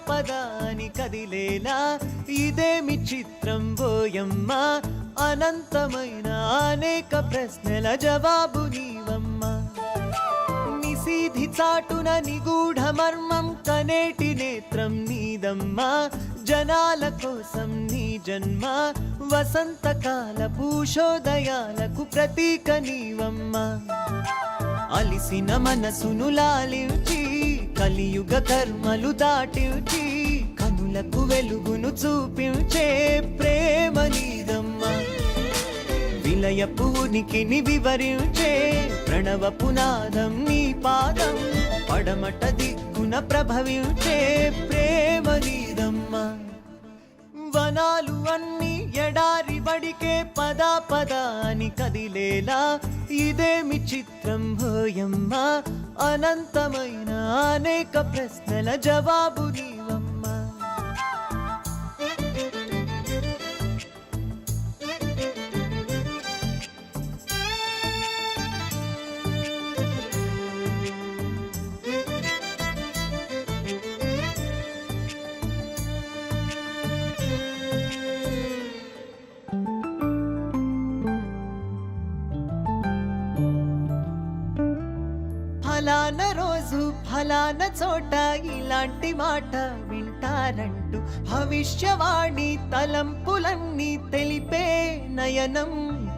పదా అని కదిలేలా ఇదేమి చిత్రం బోయమ్మ అనంతమైన అనేక ప్రశ్నల జవాబు నీవమ్మా నిశీధి చాటున నిగూఢ మర్మం కనేటి నేత్రం నీదమ్మా జనాల కోసం నీ జన్మ వసంతకాల పూషోదయాలకు ప్రతీక నీవమ్మా అలిసిన మనసును లాలించి కలియుగ కర్మలు దాటించి కనులకు వెలుగును చూపించే ప్రేమ నీదమ్మా విలయపు ఉనికిని వివరించే ప్రణవ పునాదం నీ పాదం పడమట దిక్కున ప్రభవించే ప్రేమ నీదమ్మా వనాలు అన్ని ఎడారి వడికే పదా పదా అని కదిలేలా ఇదేమి చిత్రం భోయమ్మ అనంతమైన అనేక ప్రశ్నల జవాబు నీవమ్మా ఫలానా రోజు ఫలానా చోట ఇలాంటి మాట వింటారంటూ భవిష్యవాణి తలంపులన్నీ తెలిపే నయనం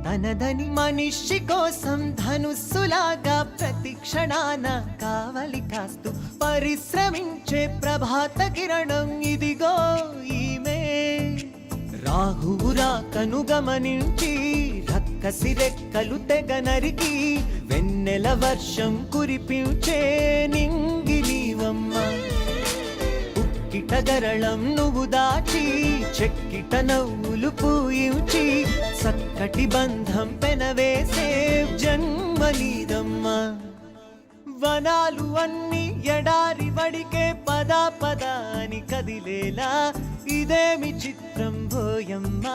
తనదని మనిషి కోసం ధనుస్సులాగా ప్రతి క్షణాన కావలి కాస్తూ పరిశ్రమించే ప్రభాత కిరణం ఇదిగో ఈమె రాహువు రాకను గమనించి రక్కసి రెక్కలు తెగ నరికి వెన్నెల వర్షం కురిపించే నింగిలీవమ్మ ఉక్కిట గరళం నువ్వు దాచి చెక్కిట నవ్వులు పూయించి చక్కటి బంధం పెనవేసే జన్మలీదమ్మా వనాలు అన్ని ఎడారి వడికే పదా పదా అని కదిలేలా ఇదేమి చిత్రం భోయమ్మ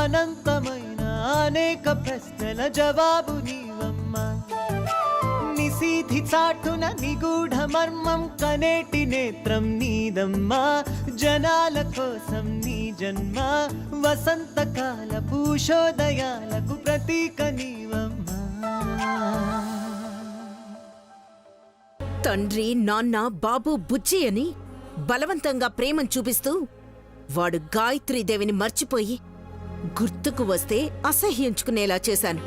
అనంతమైన అనేక ప్రశ్నల జవాబు నీవమ్మా నిశీధి చాటున నిగూఢ మర్మం కనేటి నేత్రం నీదమ్మా జనాల కోసం నీ జన్మ వసంతకాల పూషోదయాలకు ప్రతీక నీవమ్మా తండ్రి నాన్న బాబు బుజ్జి అని బలవంతంగా ప్రేమను చూపిస్తూ వాడు గాయత్రీదేవిని మర్చిపోయి గుర్తుకు వస్తే అసహ్యించుకునేలా చేశాను.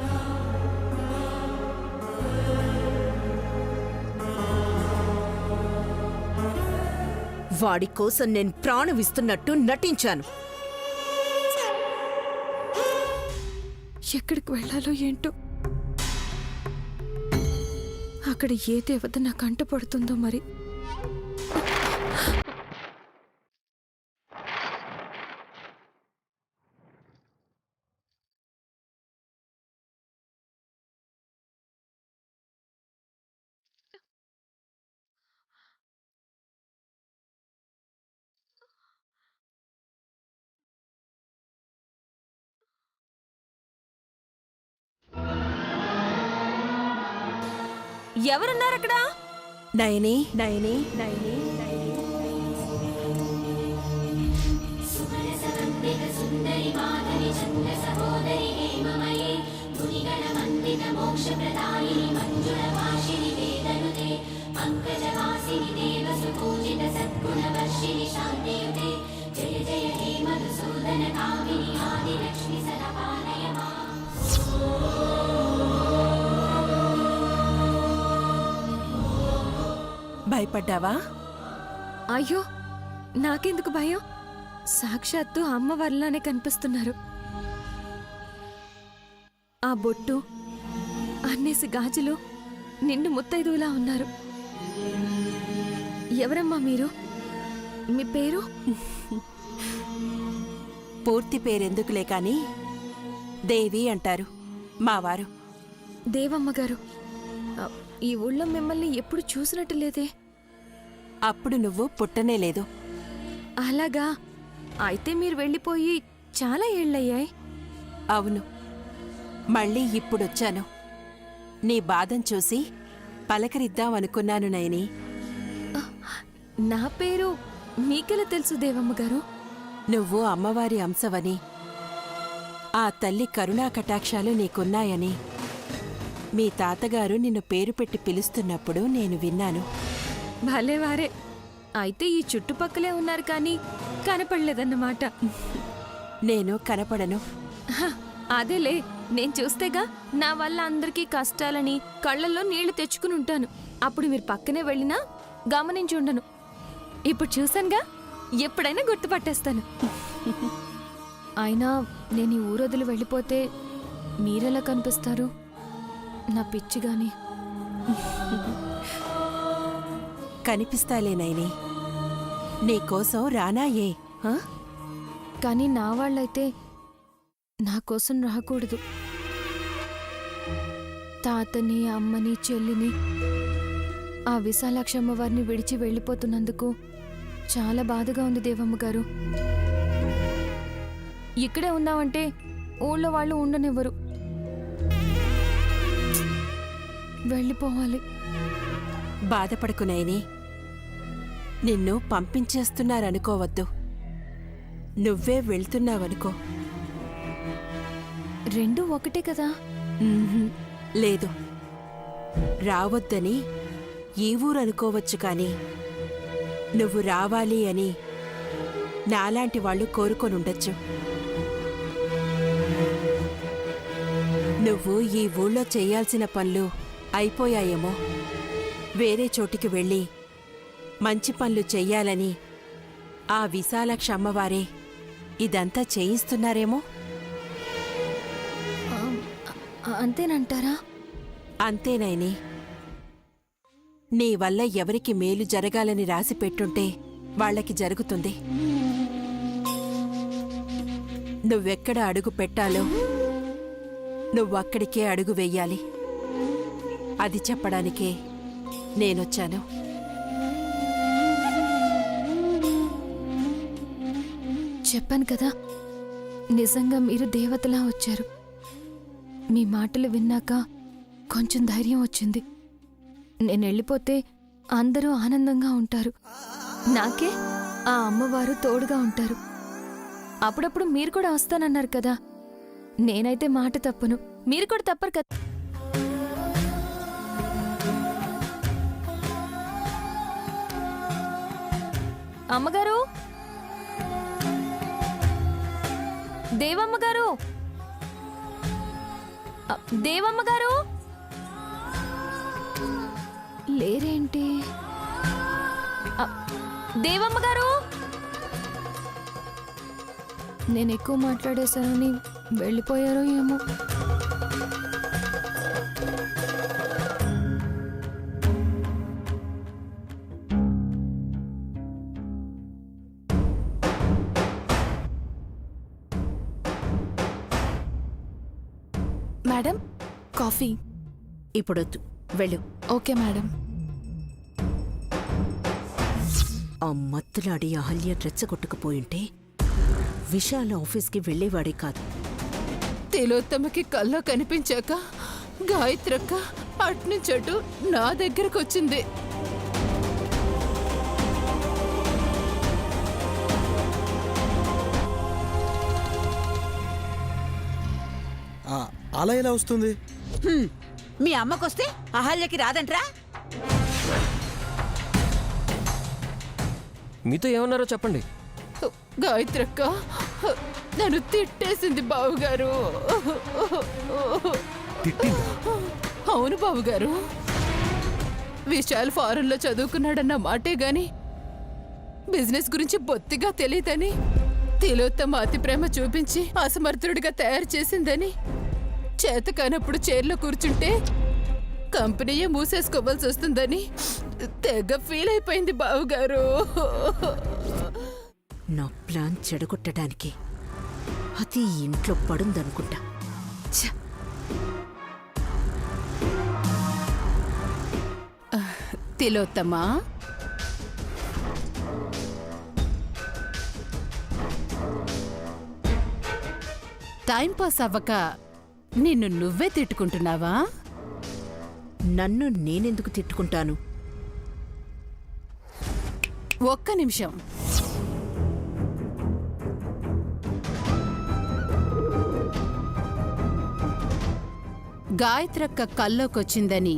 వాడి కోసం నేను ప్రాణమిస్తున్నట్టు నటించాను. ఎక్కడికి వెళ్ళాలో ఏంటో, అక్కడ ఏ దేవత నాకు అంటపడుతుందో మరి. ఎవరున్నారక్కడ? నయని నయని నయని భయపడ్డావా? అయ్యో, నాకెందుకు భయం? సాక్షాత్తు అమ్మవారిలానే కనిపిస్తున్నారు. ఆ బొట్టు, అన్నేసి గాజులు నిండు ముత్తైదువులా ఉన్నారు. ఎవరమ్మా మీరు? మీ పేరు? పూర్తి పేరెందుకులే కాని దేవి అంటారు మావారు. దేవమ్మగారు, ఈ ఊళ్ళో మిమ్మల్ని ఎప్పుడు చూసినట్టు లేదే. అప్పుడు నువ్వు పుట్టనే లేదు. అలాగా? అయితే మీరు వెళ్ళిపోయి చాలా ఏళ్ళయ్యాయి. అవును, మళ్ళీ ఇప్పుడొచ్చాను. నీ బాధం చూసి పలకరిద్దామనుకున్నాను నయని. నా పేరు మీకెలా తెలుసు దేవమ్మ గారు? నువ్వు అమ్మవారి అంశవని, ఆ తల్లి కరుణా కటాక్షాలు నీకున్నాయని మీ తాతగారు నిన్ను పేరు పెట్టి పిలుస్తున్నప్పుడు నేను విన్నాను. భలేవారే. అయితే ఈ చుట్టుపక్కలే ఉన్నారు కానీ కనపడలేదన్నమాట. నేను కనపడను. హ, అదేలే, నేను చూస్తేగా నా వల్ల అందరికీ కష్టాలని కళ్ళల్లో నీళ్లు తెచ్చుకుని ఉంటాను. అప్పుడు మీరు పక్కనే వెళ్ళినా గమనించి ఉండను. ఇప్పుడు చూసానుగా, ఎప్పుడైనా గుర్తుపట్టేస్తాను. అయినా నేను ఈ ఊరొదిలి వెళ్ళిపోతే మీరెలా కనిపిస్తారు? నా పిచ్చిగాని. కనిపిస్తాలేనైని, నీకోసం రానాయే. హ? కానీ నా వాళ్ళైతే నా కోసం రాకూడదు. తాతని, అమ్మని, చెల్లిని, ఆ విశాలాక్షమ్మ వారిని విడిచి వెళ్ళిపోతున్నందుకు చాలా బాధగా ఉంది దేవమ్మ గారు. ఇక్కడే ఉందామంటే ఊళ్ళో వాళ్ళు ఉండనివ్వరు. వెళ్ళిపోవాలి. బాధపడుకునేని, నిన్ను పంపించేస్తున్నారనుకోవద్దు. నువ్వే వెళ్తున్నావనుకో. రెండూ ఒకటే కదా? ఉహుం, లేదు. రావద్దని ఈ ఊరనుకోవచ్చు కాని నువ్వు రావాలి అని నాలాంటి వాళ్ళు కోరుకొనుండొచ్చు. నువ్వు ఈ ఊళ్ళో చేయాల్సిన పనులు అయిపోయాయేమో. వేరే చోటికి వెళ్ళి మంచి పనులు చెయ్యాలని ఆ విశాలాక్ష అమ్మవారే ఇదంతా చేయిస్తున్నారేమో. అంతేనంటారా? అంతేనైని. నీ వల్ల ఎవరికి మేలు జరగాలని రాసి పెట్టుంటే వాళ్ళకి జరుగుతుంది. నువ్వెక్కడ అడుగు పెట్టాలో నువ్వక్కడికే అడుగు వెయ్యాలి. అది చెప్పడానికే నేనొచ్చాను. చెప్పాను కదా, నిజంగా మీరు దేవతలా వచ్చారు. మీ మాటలు విన్నాక కొంచెం ధైర్యం వచ్చింది. నేను వెళ్ళిపోతే అందరూ ఆనందంగా ఉంటారు. నాకే ఆ అమ్మవారు తోడుగా ఉంటారు. అప్పుడప్పుడు మీరు కూడా వస్తానన్నారు కదా, నేనైతే మాట తప్పను, మీరు కూడా తప్పరు కదా. అమ్మగారు, దేవమ్మగారు, దేవమ్మగారు లేరేంటి? దేవమ్మగారు, నేను ఎక్కువ మాట్లాడేశానని వెళ్ళిపోయారో ఏమో. Madam, coffee. ఇప్పుడొద్దు, వెళ్ళు. Okay madam. ఆ మత్తులాడి అహల్య రెచ్చగొట్టుకుపోయింటే విశాల ఆఫీస్కి వెళ్ళేవాడే కాదు. తిలోత్తమకి కళ్ళ కనిపించాక గాయత్రక్క అట్నుంచటు నా దగ్గరకు వచ్చింది. అలా ఎలా వస్తుంది? మీ అమ్మకొస్తే అహల్యకి రాదంట్రా? మీతో ఏమన్నారో చెప్పండి. గాయత్రక్క నన్ను తిట్టేసింది బావుగారు. అవును బావుగారు, విశాల్ ఫారెన్లో చదువుకున్నాడన్న మాటే గాని బిజినెస్ గురించి బొత్తిగా తెలియదని, తిలోత్తమ అతి ప్రేమ చూపించి అసమర్థుడిగా తయారు చేసిందని, చేత కానప్పుడు చైర్లో కూర్చుంటే కంపెనీయే మూసేసుకోవాల్సి వస్తుందని తెగ ఫీల్ అయిపోయింది బావుగారు. నా ప్లాన్ చెడగొట్టడానికి అది ఇంట్లో పడుందనుకుంటా. ఛ! తిలోత్తమా, టైంపాస్ అవ్వక నిన్ను నువ్వే తిట్టుకుంటున్నావా? నన్ను నేనెందుకు తిట్టుకుంటాను? ఒక్క నిమిషం. గాయత్రక్క కల్లోకొచ్చిందని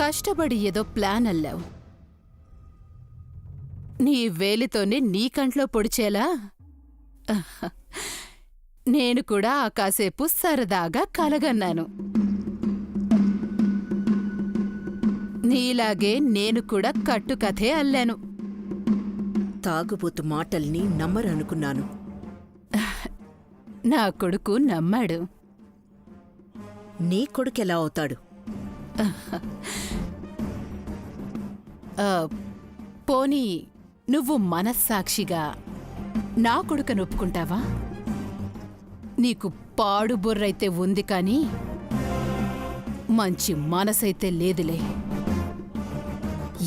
కష్టపడి ఏదో ప్లాన్ అల్లావు. నీ వేలితోనే నీ కంట్లో పొడిచేలా నేను కూడా ఆ కాసేపు సరదాగా కలగన్నాను. నీలాగే నేను కూడా కట్టుకథే అల్లాను. తాగుబోతు మాటల్ని నమ్మరనుకున్నాను. నా కొడుకు నమ్మాడు. నీ కొడుకెలా అవుతాడు? పోనీ నువ్వు మనస్సాక్షిగా నా కొడుకను ఒప్పుకుంటావా? నీకు పాడు బుర్రైతే ఉంది కాని మంచి మనసైతే లేదులే.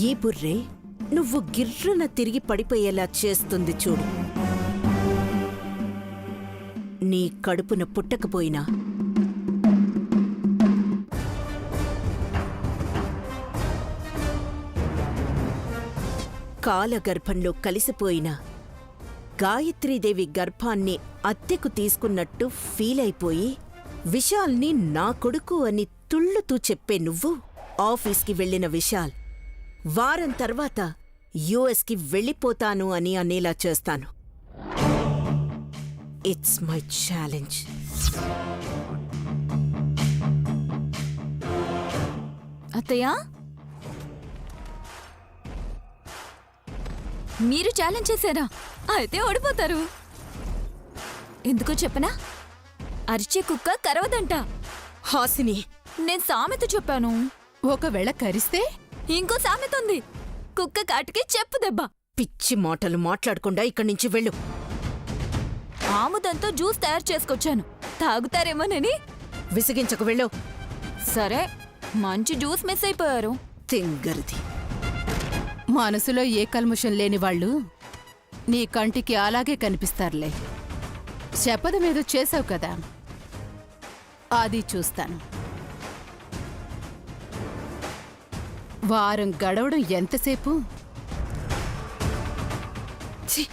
ఈ బుర్రే నువ్వు గిర్రున తిరిగి పడిపోయేలా చేస్తుంది చూడు. నీ కడుపున పుట్టకపోయినా కాలగర్భంలో కలిసిపోయిన గాయత్రీదేవి గర్భాన్ని అద్దెకు తీసుకున్నట్టు ఫీలైపోయి విశాల్ని నా కొడుకు అని తుళ్ళుతూ చెప్పే నువ్వు ఆఫీస్కి వెళ్ళిన విశాల్ వారం తర్వాత యుఎస్కి వెళ్ళిపోతాను అని అనేలా చేస్తాను. It's my challenge. అత్తయ్య, మీరు ఛాలెంజ్ చేశారా? అయితే ఓడిపోతారు. ఎందుకో చెప్పనా? అరిచే కుక్క కరవదంట. హాసిని, నేను సామెత చెప్పాను. ఒకవేళ కరిస్తే ఇంకో సామెత ఉంది, కుక్క కాటికి చెప్పు దెబ్బ. పిచ్చి మాటలు మాట్లాడకుండా ఇక్కడి నుంచి వెళ్ళు. ఆముదంతో జ్యూస్ తయారు చేసుకొచ్చాను, తాగుతారేమోనని. విసిగించకు, వెళ్ళు. సరే, మంచి జ్యూస్ మిస్ అయిపోయారు. తింగరిది. మనసులో ఏ కల్ముషం లేని వాళ్ళు నీ కంటికి అలాగే కనిపిస్తారులే. శపథమేదో చేసావు కదా, అది చూస్తాను. వారం గడవడం ఎంతసేపు? ఛీ!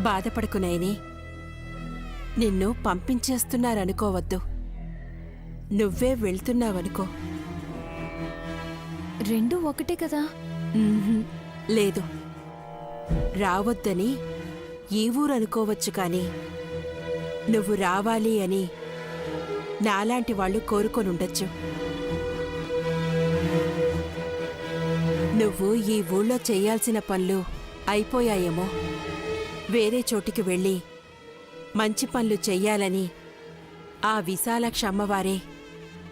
బాధపడకు నయని. నిన్ను పంపించేస్తున్నారనుకోవద్దు. నువ్వే వెళ్తున్నావనుకో. రెండు ఒకటే కదా. లేదు, రావద్దని ఈ ఊరనుకోవచ్చు కాని నువ్వు రావాలి అని నాలాంటి వాళ్ళు కోరుకొనుండొచ్చు. నువ్వు ఈ ఊళ్ళో చెయ్యాల్సిన పనులు అయిపోయాయేమో. వేరే చోటికి వెళ్ళి మంచి పనులు చెయ్యాలని ఆ విశాలాక్ష అమ్మవారే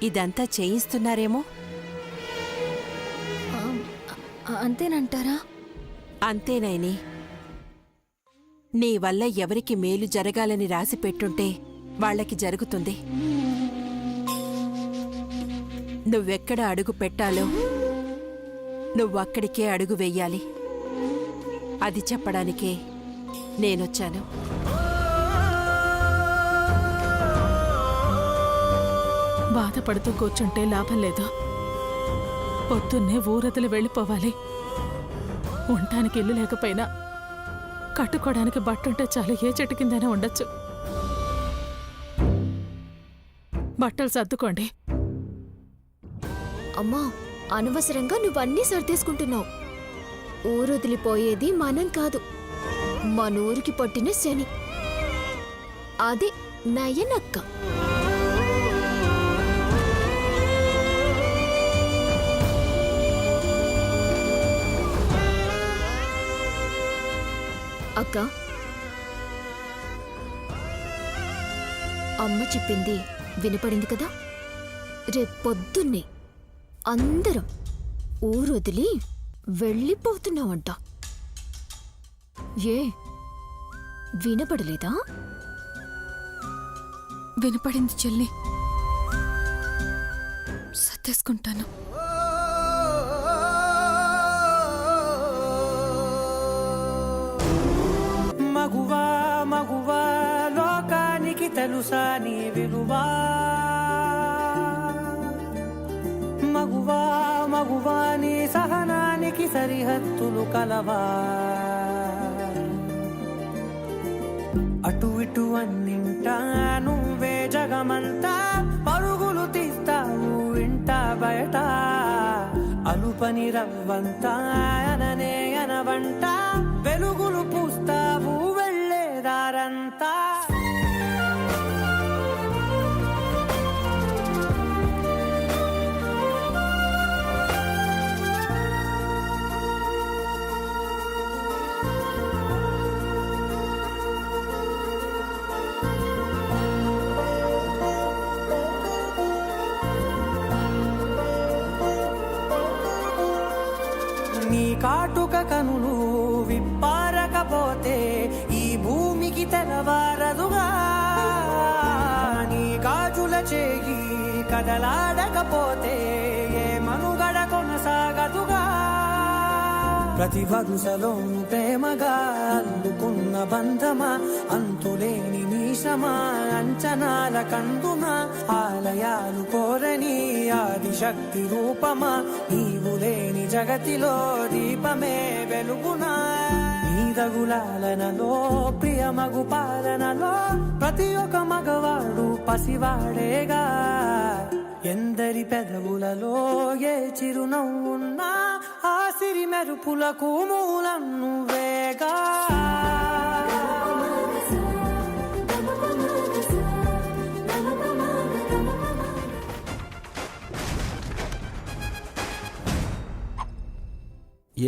ఇదంతా చేయిస్తున్నారేమో. అంతేనంటారా? అంతేనైని. నీ వల్ల ఎవరికి మేలు జరగాలని రాసి పెట్టుంటే వాళ్ళకి జరుగుతుంది. నువ్వెక్కడ అడుగు పెట్టాలో నువ్వక్కడికే అడుగు వెయ్యాలి. అది చెప్పడానికే నేనొచ్చాను. బాధపడుతూ కూర్చుంటే లాభం లేదు. పొద్దున్నే ఊరదలు వెళ్ళిపోవాలి. ఉండటానికి ఇల్లు లేకపోయినా కట్టుకోవడానికి బట్టుంటే చాలు, ఏ చెట్టు కిందైనా ఉండొచ్చు. బట్టలు సర్దుకోండి. అమ్మా, అనవసరంగా నువ్వన్నీ సర్దేసుకుంటున్నావు. ఊరొదిలిపోయేది మనం కాదు, మనూరికి పట్టిన శని. అది నయనక్క. అక్క, అమ్మ చెప్పింది వినపడింది కదా? రేపొద్దున్నే అందరం ఊరొదిలి వెళ్ళిపోతున్నావంట. ఏ వినపడలేదా? వినపడింది చెల్లి, సర్దేసుకుంటాను. మగువా మగువా లోకానికి తెలుసా నీ విలువా మగువా మగువా నీ సహనానికి సరిహద్దులు కలవా అటు ఇటు అన్నింటా నువ్వే జగమంతా పరుగులు తీస్తావు ఇంట బయట అలుపని రవ్వంతా అననే అనవంట వెలుగులు పూస్తావు వెళ్ళేదారంతా నీ కాటుక కనులు విప్పారకపోతే ఈ భూమికి తెలవారదుగా నీ గాజుల చేయి కదలాడకపోతే ఏ మనుగడ కొనసాగదుగా ప్రతి వరుసలోను ప్రేమగా అందుకున్న బంధమా అంతులేని మీసమా అంచనాల కందున ఆలయాలు కోరని ఆదిశక్తి రూపమా నీవు లేని జగతిలో దీపమే వెలుగునా నీదగులాలనలో ప్రియమగు పాలనలో ప్రతి ఒక్క మగవాడు పసివాడేగా ఎందరి పెదవులలో ఏ చిరునవ్వున్నా ఆ సిరి మెరుపులకు మూలం నువ్వేగా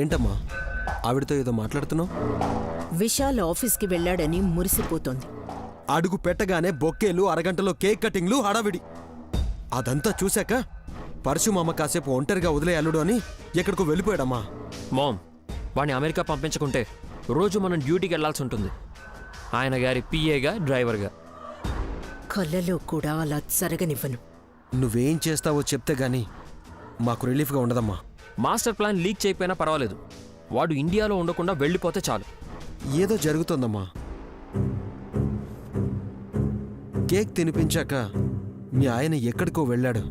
ఏంటమ్మా ఆవిడతో ఏదో మాట్లాడుతున్నావు? విశాల్ ఆఫీస్కి వెళ్ళాడని మురిసిపోతోంది. అడుగు పెట్టగానే బొక్కేలు, అరగంటలో కేక్ కటింగ్లు, హడావిడి. అదంతా చూశాక పరశుమామ కాసేపు ఒంటరిగా వదిలే అల్లుడు అని ఎక్కడికో వెళ్ళిపోయాడమ్మా. మామ్, వాడిని అమెరికా పంపించకుంటే రోజు మనం డ్యూటీకి వెళ్లాల్సి ఉంటుంది. ఆయన గారి పిఏగా, డ్రైవర్గా. కళ్ళలో కూడా అలా జరగనివ్వను. నువ్వేం చేస్తావో చెప్తే గానీ మాకు రిలీఫ్గా ఉండదమ్మా. మాస్టర్ ప్లాన్ లీక్ చేయకపోయినా పర్వాలేదు, వాడు ఇండియాలో ఉండకుండా వెళ్ళిపోతే చాలు. ఏదో జరుగుతోందమ్మా. కేక్ తినిపించాక మీ ఆయన ఎక్కడికో వెళ్ళాడు.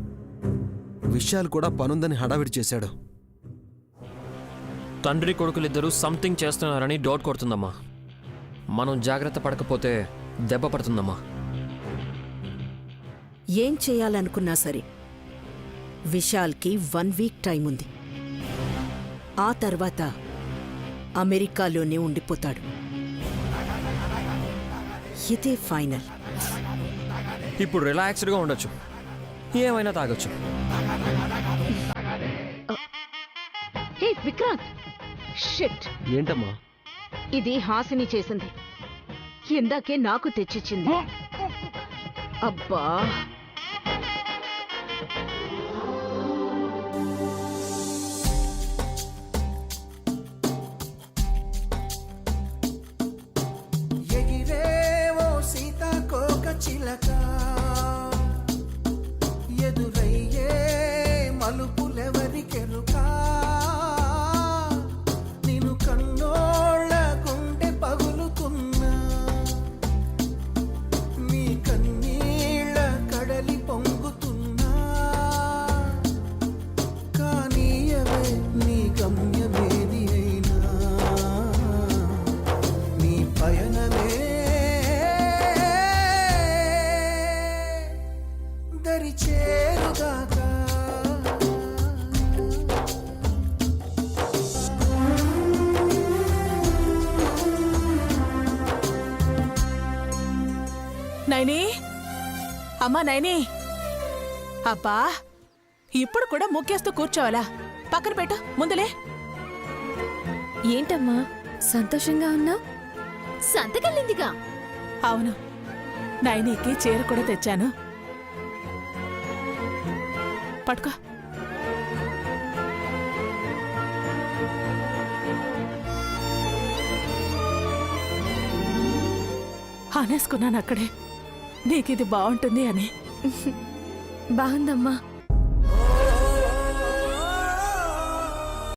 విషయాలు కూడా పనుందని హడావిడి చేశాడు. తండ్రి కొడుకులిద్దరూ సంథింగ్ చేస్తున్నారని డౌట్ కొడుతుందమ్మా. మనం జాగ్రత్త పడకపోతే దెబ్బ పడుతుందమ్మా. ఏం చేయాలనుకున్నా సరే విశాల్కి 1 వీక్ టైం ఉంది. ఆ తర్వాత అమెరికాలోనే ఉండిపోతాడు. ఇదే ఫైనల్. ఇప్పుడు రిలాక్స్డ్గా ఉండొచ్చు, ఏమైనా తాగొచ్చు. హే విక్రాంత్, షిట్. ఏంటమ్మా? ఇది హాసిని చేసింది. ఇందాకే నాకు తెచ్చిచ్చింది. అబ్బా, ఎగిరేవో సీతాకోక చిలక ఎదురయ్యే మలుపులెవరికెరుకా నిన్ను కన్నోళ్ళ గుండె పగులుతున్నా నీ కన్నీళ్ళ కడలి పొంగుతున్నా కానీ అవే నీ గమ్యమేది అయినా నీ పయనమే దరి చేరుగాక నైని, అమ్మా నైని. అబ్బా, ఇప్పుడు కూడా ముగ్గేస్తూ కూర్చోవాలా? పక్కన పెట్టు, ముందులే. ఏంటమ్మా సంతోషంగా ఉన్నావు? సంతకెళ్ళిందిగా. అవును, నైనీకి చీర కూడా తెచ్చాను. పట్టుకో. అనేసుకున్నాను అక్కడే, నీకిది బాగుంటుంది అని. బాగుందమ్మా.